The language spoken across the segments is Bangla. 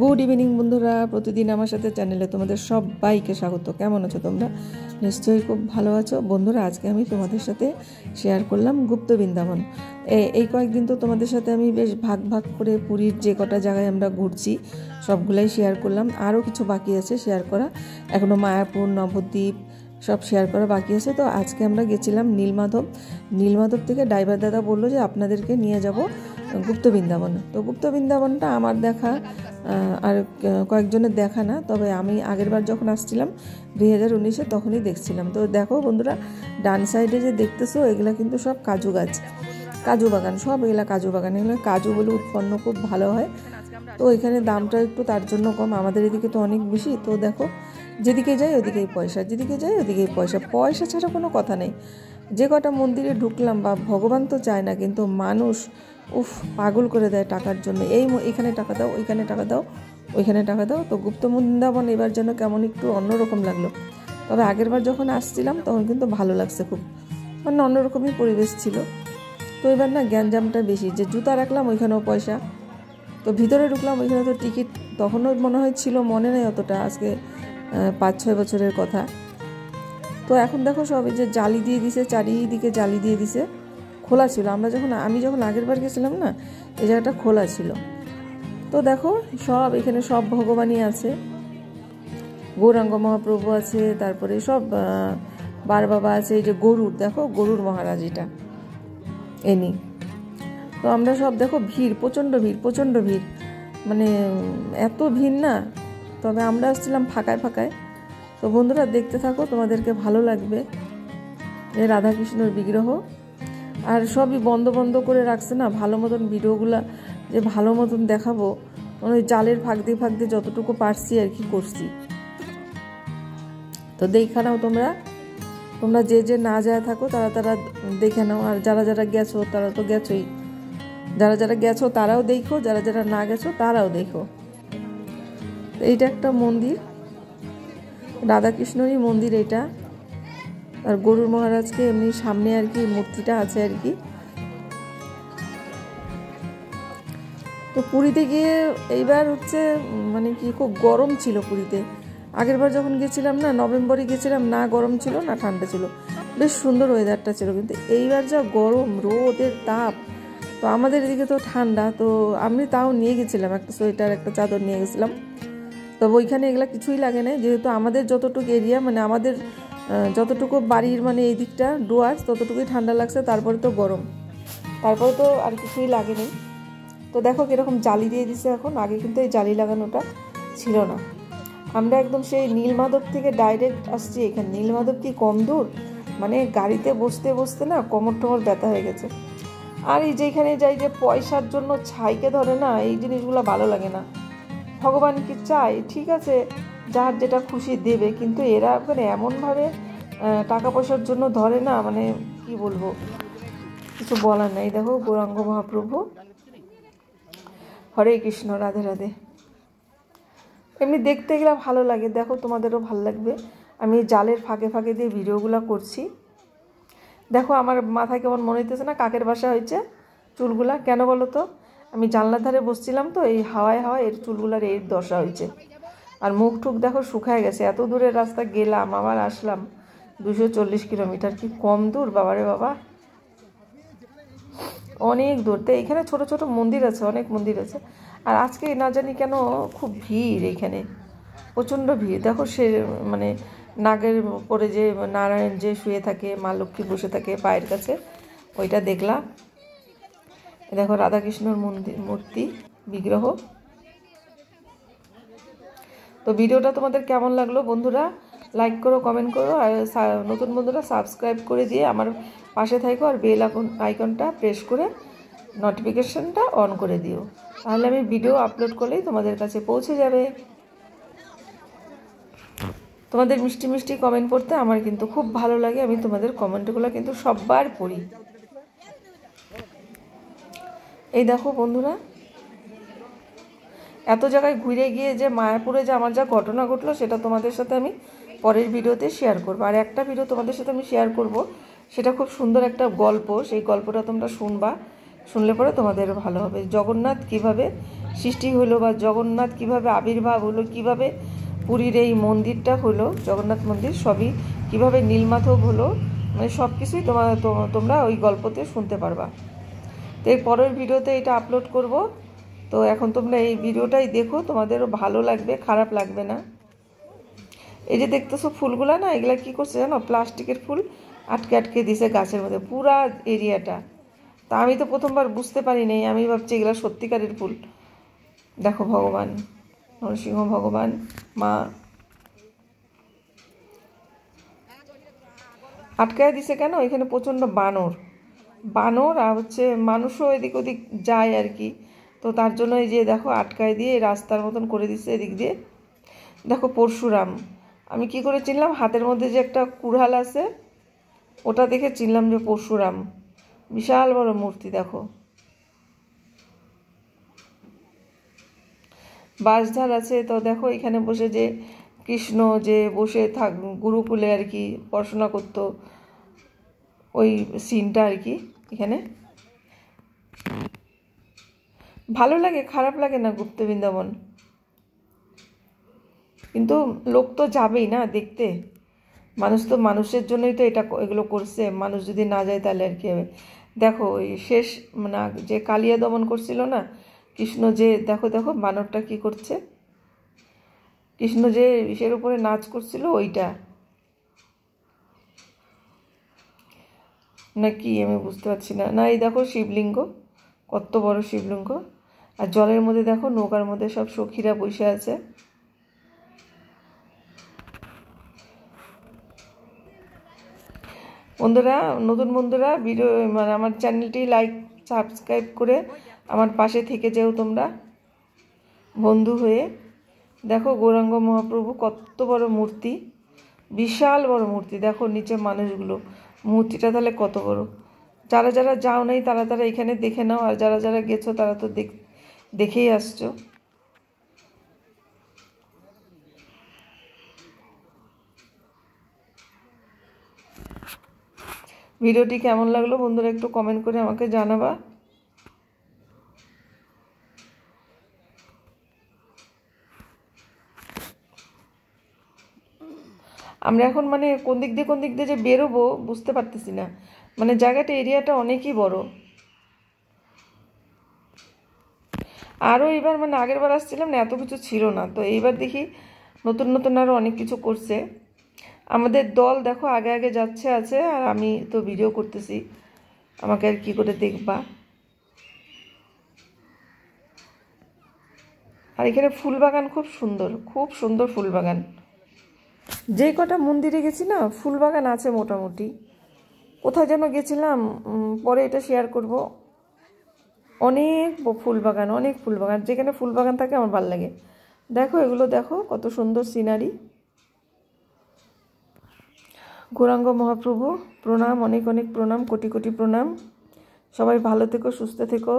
গুড ইভিনিং বন্ধুরা, প্রতিদিন আমার সাথে চ্যানেলে তোমাদের সবাইকে স্বাগত। কেমন আছো তোমরা? নিশ্চয়ই খুব ভালো আছো বন্ধুরা। আজকে আমি তোমাদের সাথে শেয়ার করলাম গুপ্ত বৃন্দাবন। এই কয়েকদিন তো তোমাদের সাথে আমি বেশ ভাগ ভাগ করে পুরীর যে কটা জায়গায় আমরা ঘুরছি সবগুলাই শেয়ার করলাম। আরও কিছু বাকি আছে শেয়ার করা, এখনও মায়াপুর, নবদ্বীপ সব শেয়ার করা বাকি আছে। তো আজকে আমরা গেছিলাম নীলমাধব থেকে ড্রাইভার দাদা বললো যে আপনাদেরকে নিয়ে যাব গুপ্ত বৃন্দাবন। তো গুপ্ত বৃন্দাবনটা আমার দেখা আর কয়েকজনের দেখা না, তবে আমি আগেরবার যখন আসছিলাম 2019-এ তখনই দেখছিলাম। তো দেখো বন্ধুরা, ডান সাইডে যে দেখতেছো এগুলা কিন্তু সব কাজু গাছ, কাজু বাগান, সব এগুলা কাজু বাগান। এগুলো কাজু বলে উৎপন্ন খুব ভালো হয়। তো এখানে দামটা একটু তার জন্য কম, আমাদের এদিকে তো অনেক বেশি। তো দেখো, যেদিকে যাই ওদিকেই পয়সা, যেদিকে যাই ওদিকেই পয়সা, পয়সা ছাড়া কোনো কথা নেই। যে কটা মন্দিরে ঢুকলাম, বা ভগবান তো চায় না, কিন্তু মানুষ পাগল করে দেয় টাকার জন্য। এখানে টাকা দাও, ওইখানে টাকা দাও, ওইখানে টাকা দাও। তো গুপ্ত বৃন্দাবন এবার যেন কেমন একটু অন্যরকম লাগলো। তবে আগেরবার যখন আসছিলাম তখন কিন্তু ভালো লাগছে খুব, মানে অন্যরকমই পরিবেশ ছিল। তো এবার না গ্যাঞ্জামটা বেশি, যে জুতা রাখলাম ওইখানেও পয়সা, তো ভিতরে ঢুকলাম ওইখানে তো টিকিট। তখনও মনে হয় ছিল, মনে নেই অতটা, আজকে 5-6 বছরের কথা। তো এখন দেখো সব এই যে জালি দিয়ে দিছে, চারিদিকে জালি দিয়ে দিছে। খোলা ছিল, আমি যখন আগের বার গেছিলাম না, এই জায়গাটা খোলা ছিল। তো দেখো সব এখানে সব ভগবানই আছে, গৌরাঙ্গ মহাপ্রভু আছে, তারপরে সব বার বাবা আছে। এই যে গরুর, দেখো গরুর মহারাজ এটা এনি। তো আমরা সব দেখো ভিড়, প্রচণ্ড ভিড়, মানে এত ভিড় না। তবে আমরা আসছিলাম ফাঁকায় ফাঁকায়। তো বন্ধুরা দেখতে থাকো, তোমাদেরকে ভালো লাগবে। এই রাধাকৃষ্ণর বিগ্রহ, আর সবই বন্ধ করে রাখছে না, ভালো মতন ভিডিওগুলা যে ভালো মতন দেখাবো, ওই জালের ফাঁক দিয়ে যতটুকু পারছি আর কি করছি। তো দেখে নাও তোমরা যে না যায় থাকো তারা দেখে নাও। আর যারা গেছো তারা তো গেছোই, যারা গেছো তারাও দেখো, যারা না গেছো তারাও দেখো। এইটা একটা মন্দির, রাধাকৃষ্ণরই মন্দির এটা। আর গরুর মহারাজকে এমনি সামনে আর কি মূর্তিটা আছে আর কি। তো পুরীতে গিয়ে এইবার হচ্ছে মানে কি খুব গরম ছিল পুরীতে। আগেরবার যখন গেছিলাম না, নভেম্বরে গেছিলাম, না গরম ছিল না ঠান্ডা ছিল, বেশ সুন্দর ওয়েদারটা ছিল। কিন্তু এইবার যা গরম, রোদের তাপ। তো আমাদের এদিকে তো ঠান্ডা, তো আমি তাও নিয়ে গেছিলাম একটা সোয়েটার, একটা চাদর নিয়ে গেছিলাম। তবে ওইখানে এগুলা কিছুই লাগে না, যেহেতু আমাদের যতটুকু এরিয়া, মানে আমাদের যতটুকু বাড়ির মানে এই দিকটা ডুয়ার্স, ততটুকুই ঠান্ডা লাগছে। তারপরে তো গরম, তারপরে তো আর কিছুই লাগেনি। তো দেখো কীরকম জালি দিয়ে দিছে এখন, আগে কিন্তু এই জালি লাগানোটা ছিল না। আমরা একদম সেই নীলমাধব থেকে ডাইরেক্ট আসছি এখানে। নীলমাধব কি কম দূর, মানে গাড়িতে বসতে না কোমর টোমর ব্যথা হয়ে গেছে। আর এই যেখানে যাই যে পয়সার জন্য ছাইকে ধরে না, এই জিনিসগুলো ভালো লাগে না। ভগবান কি চায়, ঠিক আছে যার যেটা খুশি দেবে, কিন্তু এরা মানে এমনভাবে টাকা পয়সার জন্য ধরে না, মানে কি বলবো, কিছু বলার নাই। দেখো গৌরাঙ্গ মহাপ্রভু, হরে কৃষ্ণ, রাধে রাধে। এমনি দেখতে গেলে ভালো লাগে, দেখো তোমাদেরও ভালো লাগবে। আমি জালের ফাঁকে দিয়ে ভিডিওগুলো করছি। দেখো আমার মাথায় কেমন মনে হইতেছে না, কাকের বাসা হয়েছে চুলগুলা। কেন বলো তো, আমি জানলার ধারে বসছিলাম তো, এই হাওয়ায় এর চুলগুলার এই দশা হয়েছে। আর মুখ টুক দেখো শুকায় গেছে। এত দূরের রাস্তা গেলাম, আবার আসলাম, 240 কিলোমিটার, কি কম দূর বাবারে বাবা, অনেক দূর। তো এখানে ছোট ছোট মন্দির আছে, অনেক মন্দির আছে। আর আজকে না জানি কেন খুব ভিড় এখানে, প্রচণ্ড ভিড়। দেখো সে মানে নাগের পরে যে নারায়ণ যে শুয়ে থাকে, মা লক্ষ্মী বসে থাকে পায়ের কাছে, ওইটা দেখলাম। দেখো রাধাকৃষ্ণর মূর্তি বিগ্রহ। তো ভিডিওটা তোমাদের কেমন লাগলো বন্ধুরা, লাইক করো, কমেন্ট করো, আর নতুন বন্ধুরা সাবস্ক্রাইব করে দিয়ে আমার পাশে থাকো, আর বেল আইকনটা প্রেস করে নোটিফিকেশনটা অন করে দিও, তাহলে আমি ভিডিও আপলোড করলেই তোমাদের কাছে পৌঁছে যাবে। তোমাদের মিষ্টি কমেন্ট পড়তে আমার কিন্তু খুব ভালো লাগে, আমি তোমাদের কমেন্টগুলো কিন্তু সববার পড়ি। এই দেখো বন্ধুরা, এত জায়গায় ঘুরে গিয়ে যে মায়াপুরে যে আমার যা ঘটনা ঘটলো, সেটা তোমাদের সাথে আমি পরের ভিডিওতে শেয়ার করবো। আর একটা ভিডিও তোমাদের সাথে আমি শেয়ার করব, সেটা খুব সুন্দর একটা গল্প, সেই গল্পটা তোমরা শুনবা। শুনলে পরে তোমাদের ভালো হবে। জগন্নাথ কিভাবে সৃষ্টি হলো বা জগন্নাথ কিভাবে আবির্ভাব হলো, কিভাবে পুরীর এই মন্দিরটা হলো, জগন্নাথ মন্দির সবই কিভাবে নীলমাধব হলো, মানে সব কিছুই তোমরা ওই গল্পতে শুনতে পারবা। তো এই পরের ভিডিওতে এটা আপলোড করব। তো এখন তোমরা এই ভিডিওটাই দেখো, তোমাদেরও ভালো লাগবে, খারাপ লাগবে না। এই যে দেখতেছো ফুলগুলা না, এগুলা কি করছে জানো, প্লাস্টিকের ফুল আটকে আটকে দিছে গাছের মধ্যে পুরা এরিয়াটা। তা আমি তো প্রথমবার বুঝতে পারি নাই, আমি ভাবছি এগুলা সত্যিকারের ফুল। দেখো ভগবান নরসিংহ ভগবান, মা আটকায় দিছে কেন, এখানে প্রচণ্ড বানর আর হচ্ছে মানুষও এদিক ওদিক যায় আর কি। তো তার জন্য এই যে দেখো আটকায় দিয়ে রাস্তার মতন করে দিচ্ছে এদিক দিয়ে। দেখো পরশুরাম, আমি কি করে চিনলাম, হাতের মধ্যে যে একটা কুড়াল আছে ওটা দেখে চিনলাম যে পরশুরাম। বিশাল বড় মূর্তি দেখো। বাঁশঝাড় আছে, তো দেখো এখানে বসে যে কৃষ্ণ যে বসে গুরুকুলে আর কি পড়াশোনা করতো, ওই সিনটা আর কি এখানে। ভালো লাগে, খারাপ লাগে না গুপ্ত বৃন্দাবন, কিন্তু লোক তো যাবেই না দেখতে। মানুষ তো মানুষের জন্যই তো এগুলো করছে, মানুষ যদি না যায় তাহলে আর কি হবে। দেখো ওই শেষ মানে যে কালিয়া দমন করছিল না কৃষ্ণ, যে দেখো দেখো বানরটা কি করছে, কৃষ্ণ যে ইসের উপরে নাচ করছিল ওইটা নাকি আমি বুঝতে পারছি না। না এই দেখো শিবলিঙ্গ, কত বড় শিবলিঙ্গ, আর জলের মধ্যে দেখো নৌকার মধ্যে সব সখীরা বসে আছে। বন্ধুরা, নতুন বন্ধুরা ভিডিও মানে আমার চ্যানেলটি লাইক সাবস্ক্রাইব করে আমার পাশে থেকে যেও তোমরা বন্ধু হয়ে। দেখো গৌরাঙ্গ মহাপ্রভু কত বড় মূর্তি, বিশাল বড় মূর্তি। দেখো নিচে মানুষগুলো, মূর্তিটা তাহলে কত বড়। যারা যারা যাও নাই তারা তারা এখানে দেখে নাও, আর যারা যারা গেছো তারা তো দেখেই আসছো। ভিডিওটি কেমন লাগলো বন্ধুরা একটু কমেন্ট করে আমাকে জানাবা। আমরা এখন মানে কোন দিক দিয়ে যে বেরোবো বুঝতে পারতেছি না, মানে জায়গাটা এরিয়াটা অনেকই বড়। আরও এবার মানে আগের বার আসছিলাম না এত কিছু ছিল না, তো এইবার দেখি নতুন নতুন আরও অনেক কিছু করছে। আমাদের দল দেখো আগে আগে যাচ্ছে আছে, আর আমি তো ভিডিও করতেছি, আমাকে আর কি করে দেখবা। আর এখানে ফুলবাগান খুব সুন্দর ফুলবাগান। যে কটা মন্দিরে গেছি না ফুলবাগান আছে মোটামুটি। কোথায় যেন গেছিলাম, পরে এটা শেয়ার করব। অনেক ফুলবাগান, যেখানে ফুলবাগান থাকে আমার ভালো লাগে। দেখো এগুলো দেখো কত সুন্দর সিনারি। গৌরাঙ্গ মহাপ্রভু প্রণাম, অনেক অনেক প্রণাম, কোটি কোটি প্রণাম। সবাই ভালো থেকো, সুস্থ থেকো,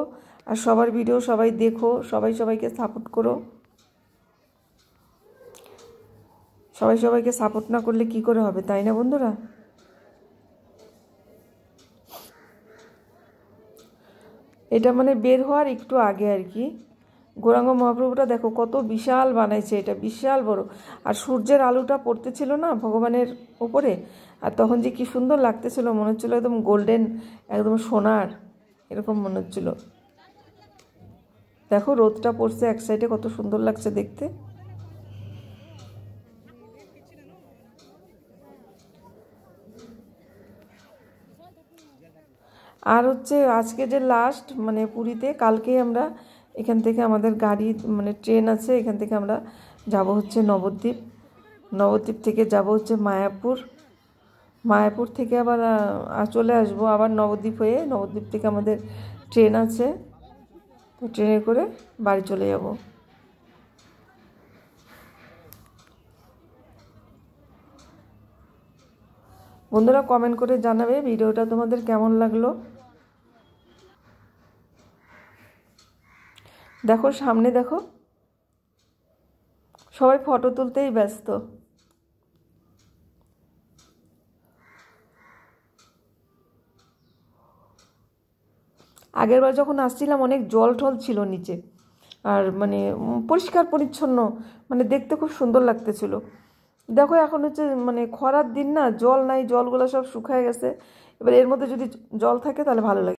আর সবার ভিডিও সবাই দেখো, সবাই সবাইকে সাপোর্ট করো। সবাই সবাইকে সাপোর্ট না করলে কি করে হবে, তাই না বন্ধুরা? এটা মানে বের হওয়ার একটু আগে আর কি। গৌরাঙ্গ মহাপ্রভুটা দেখো কত বিশাল বানাইছে, এটা বিশাল বড়। আর সূর্যের আলোটা পড়তেছিল না ভগবানের উপরে, আর তখন যে কি সুন্দর লাগতেছিল, মনে হচ্ছিল একদম গোল্ডেন, একদম সোনার এরকম মনে হচ্ছিল। দেখো রোদটা পড়ছে এক সাইডে, কত সুন্দর লাগছে দেখতে। আর হচ্ছে আজকে যে লাস্ট মানে পুরীতে, কালকে আমরা এখান থেকে আমাদের গাড়ি মানে ট্রেন আছে, এখান থেকে আমরা যাব হচ্ছে নবদ্বীপ। নবদ্বীপ থেকে যাব হচ্ছে মায়াপুর থেকে আবার চলে আসবো আবার নবদ্বীপ হয়ে। নবদ্বীপ থেকে আমাদের ট্রেন আছে, তো ট্রেনে করে বাড়ি চলে যাব। বন্ধুরা কমেন্ট করে জানাবে ভিডিওটা তোমাদের কেমন লাগলো। দেখো সামনে দেখো, সবাই ফটো তুলতেই ব্যস্ত। আগেরবার যখন আসছিলাম অনেক জল টল ছিল নিচে, আর মানে পরিষ্কার পরিচ্ছন্ন, মানে দেখতে খুব সুন্দর লাগতেছিল। দেখো এখন হচ্ছে মানে খরার দিন না, জল নাই, জলগুলো সব শুকায় গেছে। এবার এর মধ্যে যদি জল থাকে তাহলে ভালো লাগে।